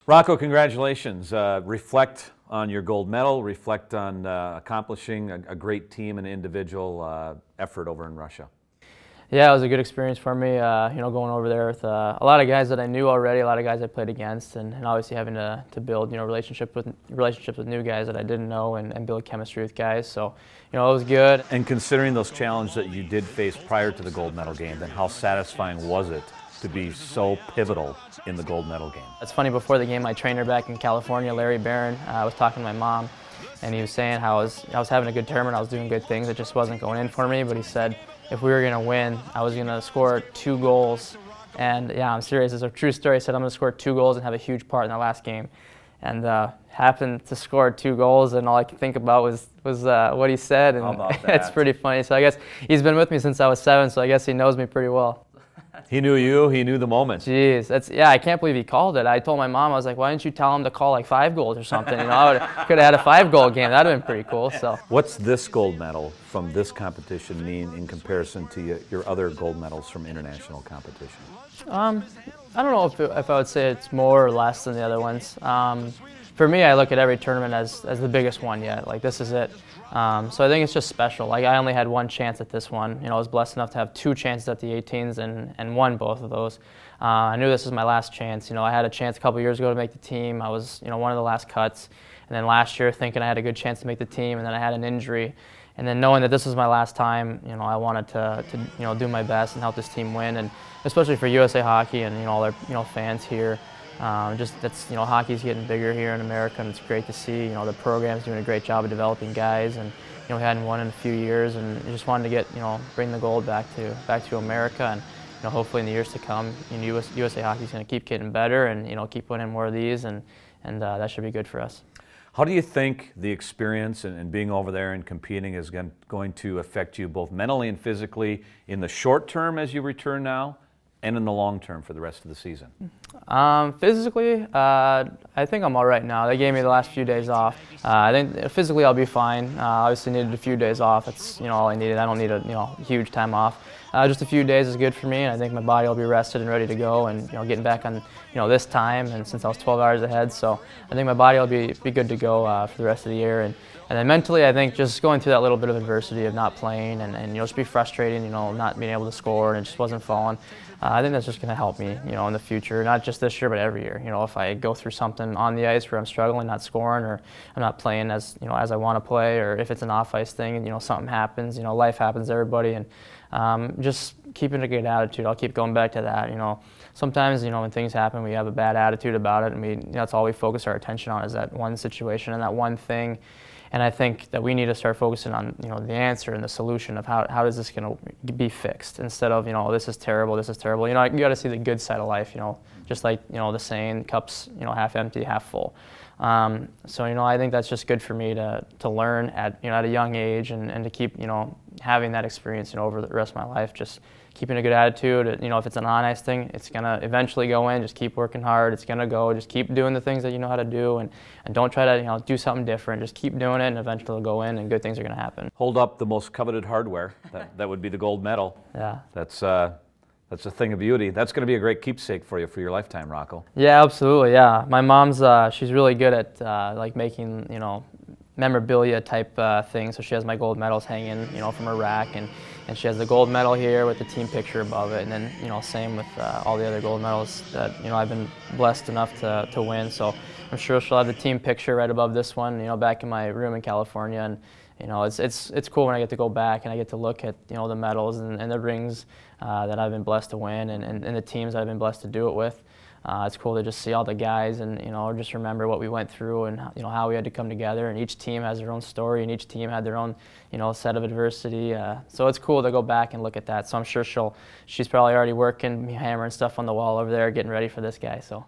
Rocco, congratulations. Reflect on your gold medal, reflect on accomplishing a great team and individual effort over in Russia. Yeah, it was a good experience for me, going over there with a lot of guys that I knew already, a lot of guys I played against, and obviously having to build, relationships with new guys that I didn't know and build chemistry with guys. So, it was good. And considering those challenges that you did face prior to the gold medal game, then how satisfying was it to be so pivotal in the gold medal game? It's funny, before the game, my trainer back in California, Larry Barron, I was talking to my mom, and he was saying how I was having a good tournament, I was doing good things, it just wasn't going in for me, but he said if we were going to win, I was going to score 2 goals. And yeah, I'm serious, it's a true story. He said I'm going to score 2 goals and have a huge part in the last game. And happened to score 2 goals, and all I could think about was what he said, and it's pretty funny. So I guess he's been with me since I was 7, so I guess he knows me pretty well. He knew you, he knew the moment. Jeez, yeah, I can't believe he called it. I told my mom, I was like, why didn't you tell him to call like 5 goals or something? I could have had a 5-goal game. That would have been pretty cool. So, what's this gold medal from this competition mean in comparison to your other gold medals from international competition? I don't know if I would say it's more or less than the other ones. For me, I look at every tournament as the biggest one yet. Like, this is it. So I think it's just special. Like, I only had 1 chance at this one. I was blessed enough to have 2 chances at the 18s and won both of those. I knew this was my last chance. I had a chance a couple years ago to make the team. I was, one of the last cuts. And then last year, thinking I had a good chance to make the team, and then I had an injury. And then knowing that this was my last time, I wanted to do my best and help this team win, and especially for USA Hockey and all their fans here. Hockey's getting bigger here in America, and it's great to see. The program's doing a great job of developing guys, and we hadn't won in a few years, and just wanted to get bring the gold back to America, and hopefully in the years to come, USA Hockey's going to keep getting better, and keep winning more of these, and that should be good for us. How do you think the experience and being over there and competing is going to affect you both mentally and physically in the short term as you return now, and in the long term for the rest of the season? Physically, I think I'm all right now. They gave me the last few days off. I think physically I'll be fine. Obviously needed a few days off. That's all I needed. I don't need a huge time off. Just a few days is good for me, and I think my body will be rested and ready to go. And getting back on this time, and since I was 12 hours ahead, so I think my body will be good to go for the rest of the year. And then mentally, I think just going through that little bit of adversity of not playing and just be frustrating, not being able to score, and it just wasn't falling. I think that's just going to help me, in the future, not just this year, but every year. If I go through something on the ice where I'm struggling, not scoring, or I'm not playing as as I want to play, or if it's an off-ice thing and something happens, life happens to everybody, and just keeping a good attitude. I'll keep going back to that. Sometimes when things happen, we have a bad attitude about it, and that's all we focus our attention on is that one situation and that one thing. And I think that we need to start focusing on the answer and the solution of how is this going to be fixed, instead of this is terrible, this is terrible. You got to see the good side of life. Just like the saying, cups half empty, half full. So I think that's just good for me to learn at at a young age, and to keep having that experience over the rest of my life. Just keeping a good attitude. If it's an on-ice thing, it's gonna eventually go in. Just keep working hard. It's gonna go. Just keep doing the things that you know how to do, and don't try to do something different. Just keep doing it, and eventually it'll go in, and good things are gonna happen. Hold up the most coveted hardware. That would be the gold medal. Yeah. That's a thing of beauty. That's going to be a great keepsake for you for your lifetime, Rocco. Yeah, absolutely. Yeah, my mom's she's really good at like making memorabilia type things. So she has my gold medals hanging from her rack, and she has the gold medal here with the team picture above it, and then same with all the other gold medals that I've been blessed enough to win. So I'm sure she'll have the team picture right above this one, back in my room in California. And it's cool when I get to go back and I get to look at the medals and the rings that I've been blessed to win, and the teams that I've been blessed to do it with. It's cool to just see all the guys and just remember what we went through, and how we had to come together, and each team has their own story, and each team had their own set of adversity. So it's cool to go back and look at that. So I'm sure she's probably already working, hammering stuff on the wall over there, getting ready for this guy. So.